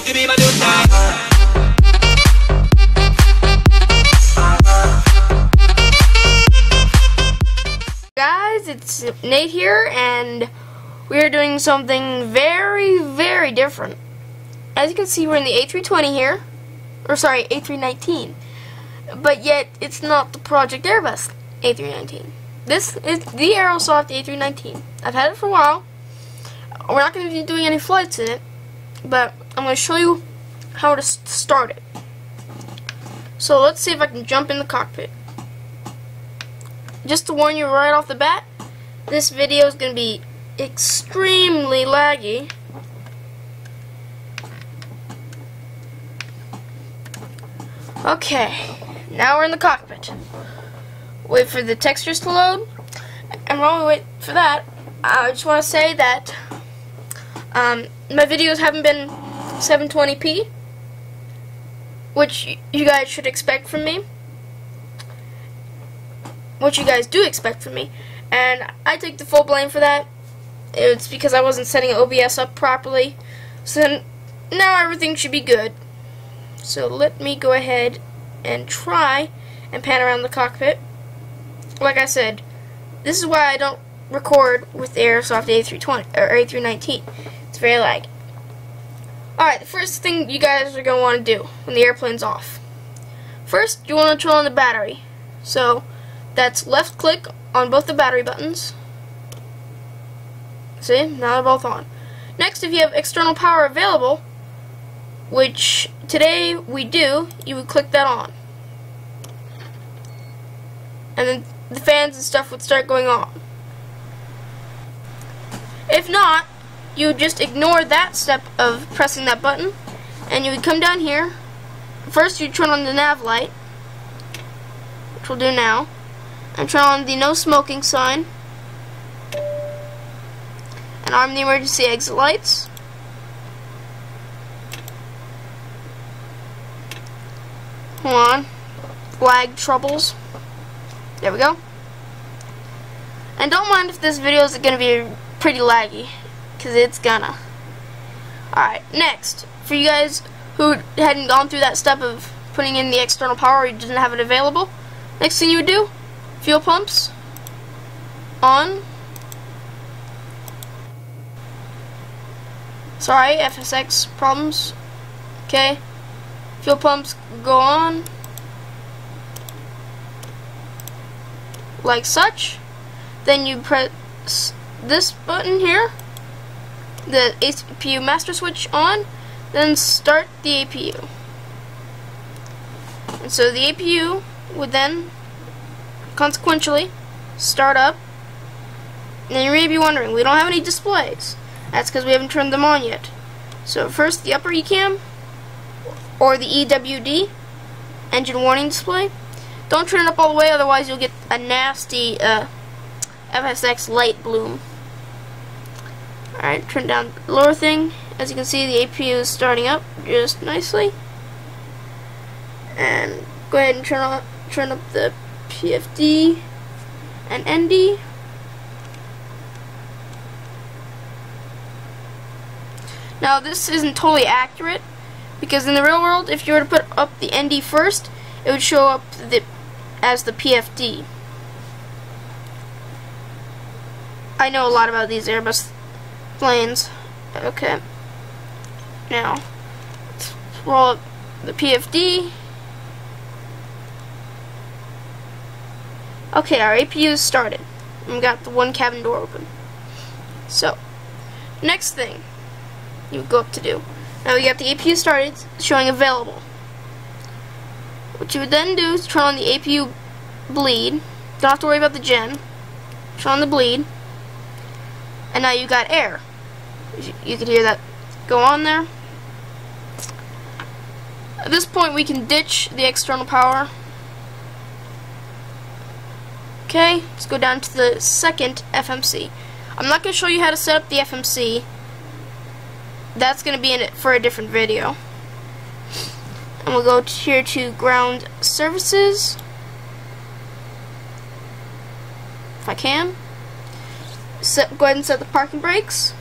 Guys, it's Nate here, and we're doing something very, very different. As you can see, we're in the A320 here, or sorry, A319, but yet it's not the Project Airbus A319. This is the Aerosoft A319. I've had it for a while. We're not going to be doing any flights in it, but I'm going to show you how to start it. So let's see if I can jump in the cockpit. Just to warn you right off the bat, this video is going to be extremely laggy. Okay, now we're in the cockpit. Wait for the textures to load, and while we wait for that, I just want to say that my videos haven't been 720p, which you guys should expect from me. What you guys do expect from me, and I take the full blame for that. It's because I wasn't setting OBS up properly, so now everything should be good. So let me go ahead and try and pan around the cockpit. Like I said, this is why I don't record with the Aerosoft A320 or A319. It's very laggy. Alright, the first thing you guys are going to want to do when the airplane's off. First, you want to turn on the battery. So that's left click on both the battery buttons. See, now they're both on. Next, if you have external power available, which today we do, you would click that on. And then the fans and stuff would start going on. If not, you would just ignore that step of pressing that button, and you would come down here. First, you turn on the nav light, which we'll do now, and turn on the no smoking sign, and arm the emergency exit lights. Hold on, lag troubles. There we go. And don't mind if this video is going to be pretty laggy, because it's gonna. Alright, next, for you guys who hadn't gone through that step of putting in the external power, or you didn't have it available, next thing you would do, fuel pumps on. Sorry, FSX problems. Okay, fuel pumps go on like such. Then you press this button here, the APU master switch on, then start the APU. And so the APU would then consequentially start up. And you may be wondering, we don't have any displays. That's because we haven't turned them on yet. So first, the upper ECAM, or the EWD, engine warning display. Don't turn it up all the way, otherwise you'll get a nasty FSX light bloom. Alright, turn down the lower thing. As you can see, the APU is starting up just nicely. And go ahead and turn up the PFD and ND. Now this isn't totally accurate, because in the real world, if you were to put up the ND first, it would show up as the PFD. I know a lot about these Airbus planes. Okay. Now, let's roll up the PFD. Okay, our APU is started. We've got the one cabin door open. So, next thing you would go up to do. Now we got the APU started, showing available. What you would then do is turn on the APU bleed. Don't have to worry about the gen. Turn on the bleed. And now you got air. You could hear that go on there. At this point, we can ditch the external power. Okay, let's go down to the second FMC. I'm not going to show you how to set up the FMC. That's going to be in it for a different video. And we'll go here to ground services. If I can. Go ahead and set the parking brakes.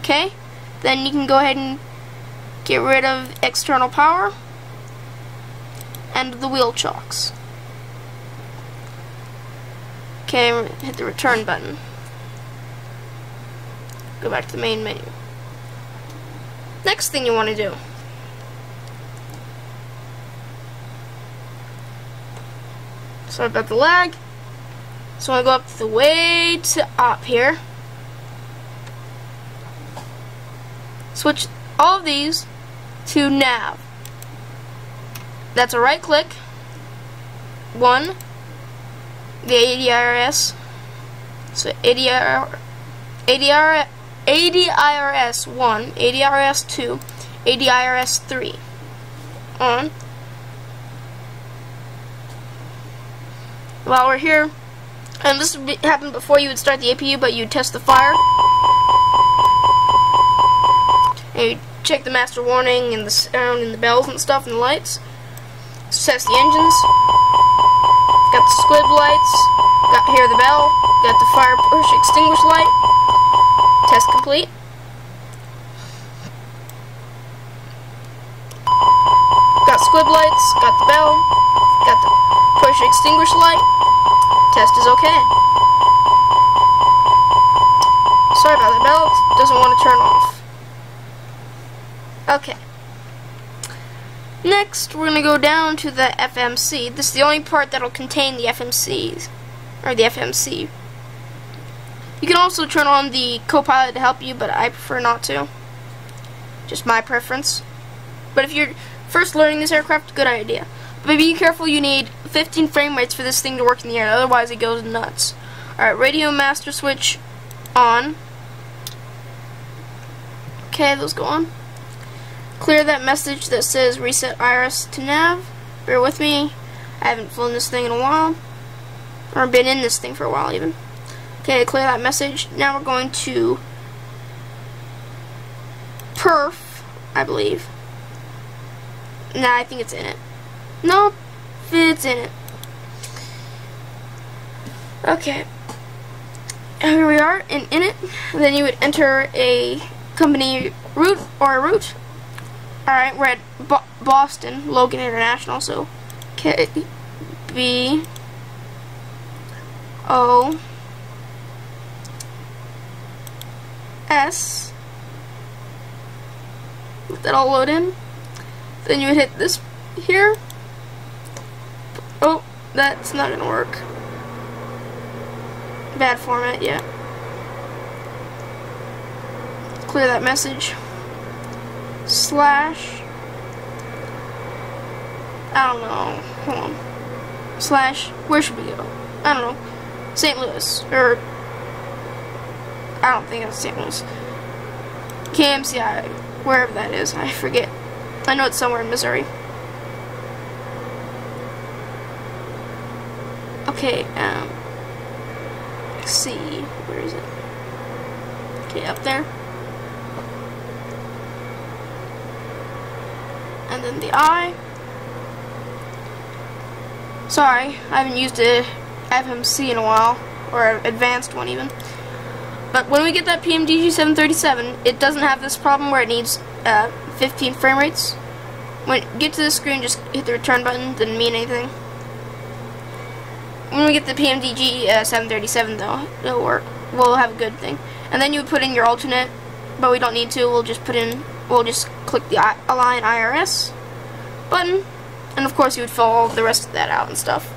Okay. Then you can go ahead and get rid of external power and the wheel chocks. Okay, hit the return button. Go back to the main menu. Next thing you want to do. Sorry about the lag. So I want to go up the way to up here. Switch all of these to nav. That's a right click. One. The ADIRS. So ADIRS 1, ADIRS 2, ADIRS 3. On. While we're here, and this would happen before you would start the APU, but you'd test the fire. And you check the master warning and the sound and the bells and stuff and the lights. So test the engines. Got the squib lights. Got here the bell. Got the fire push extinguish light. Test complete. Got squib lights. Got the bell. Got the push extinguish light. Test is okay. Sorry about that bell. It doesn't want to turn off. Okay. Next, we're going to go down to the FMC. This is the only part that will contain the FMCs, or the FMC. You can also turn on the co-pilot to help you, but I prefer not to. Just my preference. But if you're first learning this aircraft, good idea. But be careful, you need 15 frame rates for this thing to work in the air, otherwise it goes nuts. Alright, radio master switch on. Okay, those go on. Clear that message that says reset IRS to nav. Bear with me. I haven't flown this thing in a while. Or been in this thing for a while even. Okay, clear that message. Now we're going to perf, I believe. Nah, I think it's in it. Nope, it's in it. Okay. Here we are, in it. Then you would enter a company route or a route. Alright, we're at Boston, Logan International, so KBOS. Let that all load in. Then you would hit this here. Oh, that's not gonna work. Bad format, yeah. Clear that message. Slash, I don't know, hold on, slash, where should we go? I don't know, St. Louis, or, I don't think it's St. Louis, KMCI, wherever that is, I forget, I know it's somewhere in Missouri. Okay, let's see, where is it? Okay, up there. And then the I. Sorry, I haven't used a FMC in a while, or an advanced one even. But when we get that PMDG 737, it doesn't have this problem where it needs 15 frame rates. When you get to the screen, just hit the return button. Didn't mean anything. When we get the PMDG 737, though, it'll work. We'll have a good thing. And then you would put in your alternate, but we don't need to. We'll just click the Align IRS button, and of course you would fill all the rest of that out and stuff.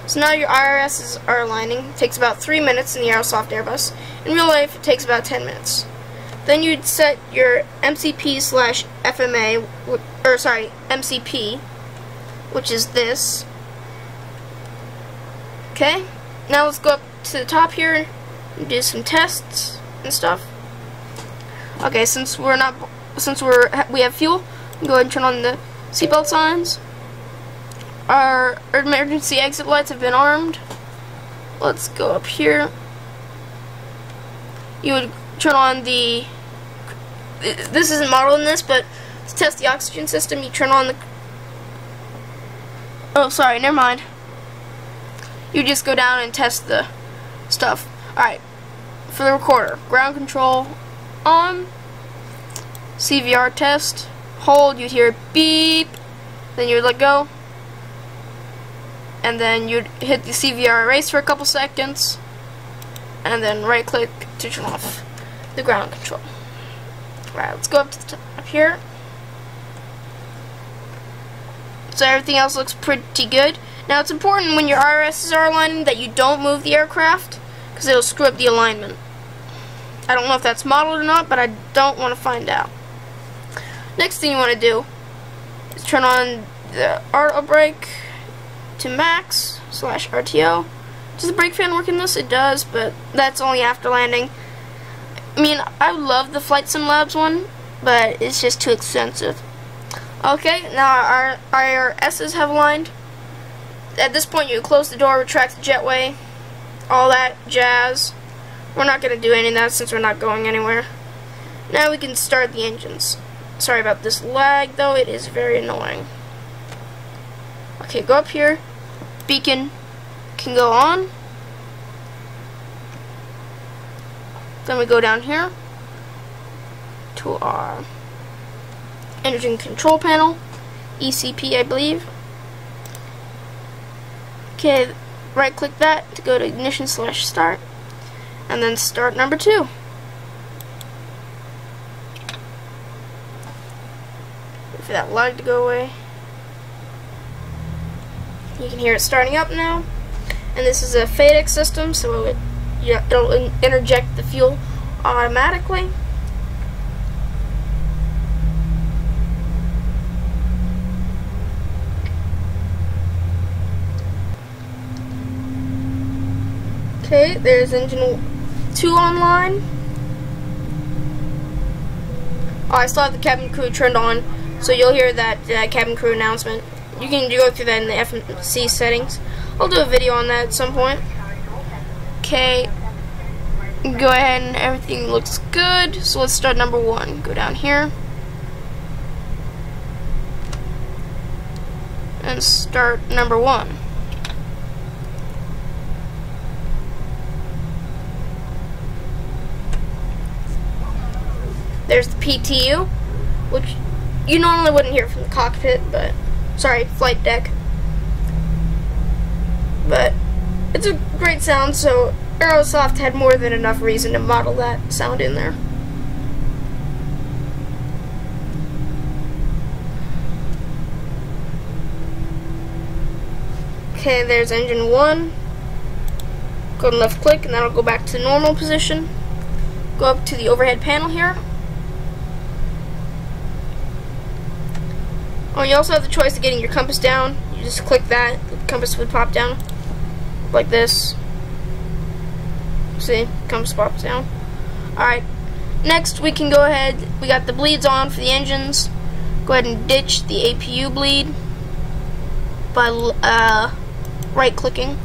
So now your IRSs are aligning. It takes about 3 minutes in the Aerosoft Airbus. In real life, it takes about 10 minutes. Then you'd set your MCP/FMA, or sorry, MCP, which is this. Okay, now let's go up to the top here and do some tests and stuff. Okay, since we have fuel, go ahead and turn on the seatbelt signs. Our emergency exit lights have been armed. Let's go up here. You would turn on the, this isn't modeled in this, but to test the oxygen system, you turn on the, oh sorry, never mind. You just go down and test the stuff. Alright, for the recorder, ground control on. CVR test, hold, you'd hear beep, then you'd let go, and then you'd hit the CVR erase for a couple seconds, and then right click to turn off the ground control. Alright, let's go up to the top here. So everything else looks pretty good. Now it's important when your RSs are aligning that you don't move the aircraft, because it'll screw up the alignment. I don't know if that's modeled or not, but I don't want to find out. Next thing you want to do is turn on the auto brake to max / RTO. Does the brake fan work in this? It does, but that's only after landing. I mean, I love the Flight Sim Labs one, but it's just too expensive. Okay, now our S's have aligned. At this point, you close the door, retract the jetway, all that jazz. We're not going to do any of that since we're not going anywhere. Now we can start the engines. Sorry about this lag, though. It is very annoying. Okay, go up here. Beacon can go on. Then we go down here to our engine control panel, ECP, I believe. Okay, right click that to go to ignition / start, and then start number 2. Wait for that lag to go away. You can hear it starting up now, and this is a FADEC system, so it'll interject the fuel automatically. Okay, there's engine 2 online. Oh, I still have the cabin crew turned on, so you'll hear that cabin crew announcement. You can go through that in the FMC settings. I'll do a video on that at some point. Okay, go ahead and everything looks good. So let's start number 1. Go down here and start number 1. There's the PTU, which you normally wouldn't hear from the cockpit, but sorry, flight deck. But it's a great sound, so Aerosoft had more than enough reason to model that sound in there. Okay, there's engine 1. Go and left click, and that'll go back to the normal position. Go up to the overhead panel here. Oh, you also have the choice of getting your compass down. You just click that, the compass would pop down like this. See, compass pops down. Alright, next we can go ahead, we got the bleeds on for the engines. Go ahead and ditch the APU bleed by right clicking.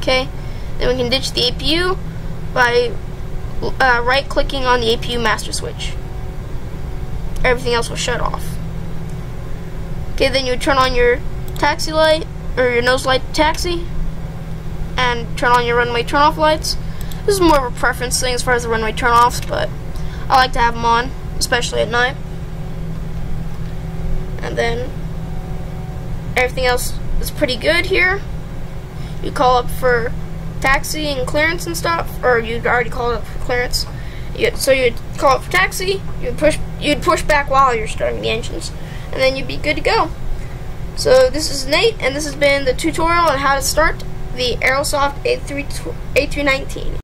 Okay, then we can ditch the APU by right clicking on the APU master switch. Everything else will shut off. Okay, then you would turn on your taxi light, or your nose light taxi, and turn on your runway turn-off lights. This is more of a preference thing as far as the runway turn-offs, but I like to have them on, especially at night. And then everything else is pretty good here. You call up for taxi and clearance and stuff, or you'd already called up for clearance. So you'd call up for taxi, you'd push back while you're starting the engines, and then you'd be good to go. So this is Nate, and this has been the tutorial on how to start the Aerosoft A319.